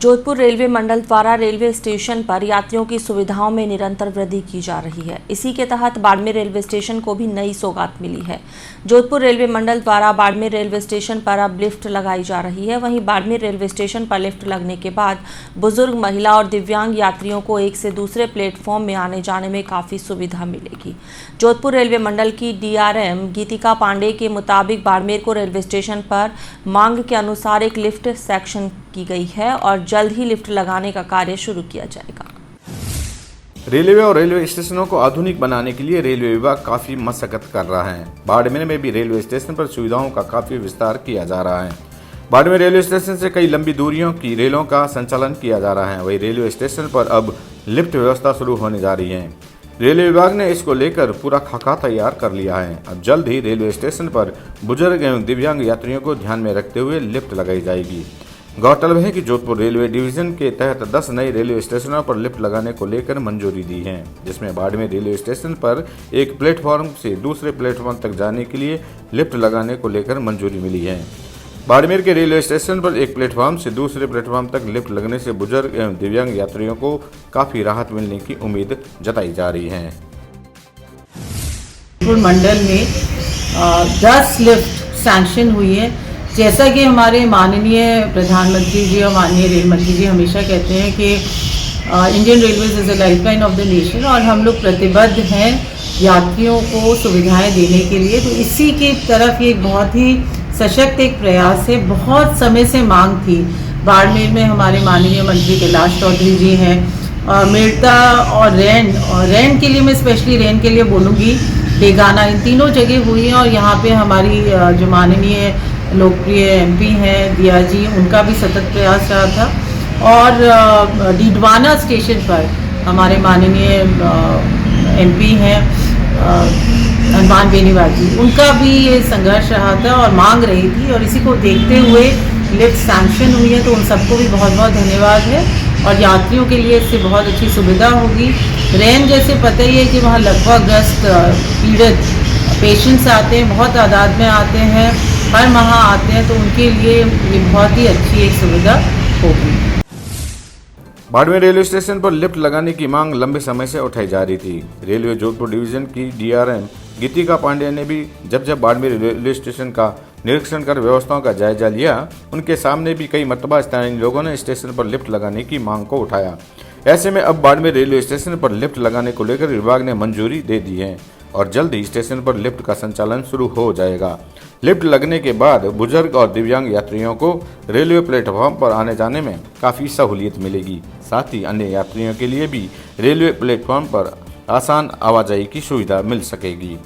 Jodhpur railway मंडल द्वारा railway station पर यात्रियों की सुविधाओं में निरंतर वृद्धि की जा रही है। इसी के तहत बाड़मेर रेलवे स्टेशन को भी नई सौगात मिली है। जोधपुर रेलवे मंडल द्वारा बाड़मेर रेलवे स्टेशन पर अब लिफ्ट लगाई जा रही है। वहीं बाड़मेर रेलवे स्टेशन पर लिफ्ट लगने के बाद बुजुर्ग, महिला और दिव्यांग यात्रियों को एक से दूसरे प्लेटफॉर्म में आने जाने में काफ़ी सुविधा मिलेगी। जोधपुर रेलवे मंडल की DRM गीतिका पांडे के मुताबिक बाड़मेर को रेलवे स्टेशन पर मांग के अनुसार एक लिफ्ट सेक्शन की गई है और जल्द ही लिफ्ट लगाने का कार्य शुरू किया जाएगा। रेलवे और रेलवे स्टेशनों को आधुनिक बनाने के लिए रेलवे विभाग काफी मशक्कत कर रहा है। बाड़मेर में भी रेलवे स्टेशन पर सुविधाओं का काफी विस्तार किया जा रहा है। बाड़मेर रेलवे स्टेशन से कई लंबी दूरियों की रेलों का संचालन किया जा रहा है। वही रेलवे स्टेशन पर अब लिफ्ट व्यवस्था शुरू होने जा रही है। रेलवे विभाग ने इसको लेकर पूरा खाका तैयार कर लिया है। अब जल्द ही रेलवे स्टेशन पर बुजुर्ग एवं दिव्यांग यात्रियों को ध्यान में रखते हुए लिफ्ट लगाई जाएगी। गौरतलब है कि जोधपुर रेलवे डिवीजन के तहत 10 नए रेलवे स्टेशनों पर लिफ्ट लगाने को लेकर मंजूरी दी है, जिसमें बाड़मेर रेलवे स्टेशन पर एक प्लेटफॉर्म से दूसरे प्लेटफॉर्म तक जाने के लिए लिफ्ट लगाने को लेकर मंजूरी मिली है। बाड़मेर के रेलवे स्टेशन पर एक प्लेटफॉर्म से दूसरे प्लेटफॉर्म तक लिफ्ट लगने से बुजुर्ग एवं दिव्यांग यात्रियों को काफी राहत मिलने की उम्मीद जताई जा रही है। मंडल में 10 लिफ्ट सैंक्शन हुई है। जैसा कि हमारे माननीय प्रधानमंत्री जी और माननीय रेल मंत्री जी हमेशा कहते हैं कि Indian railways is the lifeline of the nation, और हम लोग प्रतिबद्ध हैं यात्रियों को सुविधाएं देने के लिए। तो इसी की तरफ ये बहुत ही सशक्त एक प्रयास है। बहुत समय से मांग थी। बाड़मेर में हमारे माननीय मंत्री कैलाश चौधरी जी हैं, मेड़ता और रैन के लिए मैं स्पेशली रैन के लिए बोलूँगी, बेगाना, इन तीनों जगह हुई हैं। और यहाँ पे हमारी जो माननीय लोकप्रिय MP हैं दिया जी, उनका भी सतत प्रयास रहा था। और डीडवाना स्टेशन पर हमारे माननीय MP हैं हनुमान बेनीवाल जी, उनका भी ये संघर्ष रहा था और मांग रही थी, और इसी को देखते हुए लिफ्ट सैंक्शन हुई है। तो उन सबको भी बहुत बहुत धन्यवाद है, और यात्रियों के लिए इससे बहुत अच्छी सुविधा होगी। रैन जैसे पता ही है कि वहाँ लगभगग्रस्त पीड़ित पेशेंट्स आते हैं, बहुत तादाद में आते हैं, हर माह आते हैं, तो उनके लिए ये बहुत ही अच्छी एक सुविधा होगी। बाड़मेर रेलवे स्टेशन पर लिफ्ट लगाने की मांग लंबे समय से उठाई जा रही थी। रेलवे जोधपुर डिवीजन की DRM गीतिका पांडे ने भी जब बाड़मेर रेलवे स्टेशन का निरीक्षण कर व्यवस्थाओं का जायजा लिया, उनके सामने भी कई मरतबा स्थानीय लोगों ने स्टेशन पर लिफ्ट लगाने की मांग को उठाया। ऐसे में अब बाड़मेर रेलवे स्टेशन पर लिफ्ट लगाने को लेकर विभाग ने मंजूरी दे दी है और जल्द ही स्टेशन पर लिफ्ट का संचालन शुरू हो जाएगा। लिफ्ट लगने के बाद बुजुर्ग और दिव्यांग यात्रियों को रेलवे प्लेटफॉर्म पर आने जाने में काफ़ी सहूलियत मिलेगी। साथ ही अन्य यात्रियों के लिए भी रेलवे प्लेटफॉर्म पर आसान आवाजाही की सुविधा मिल सकेगी।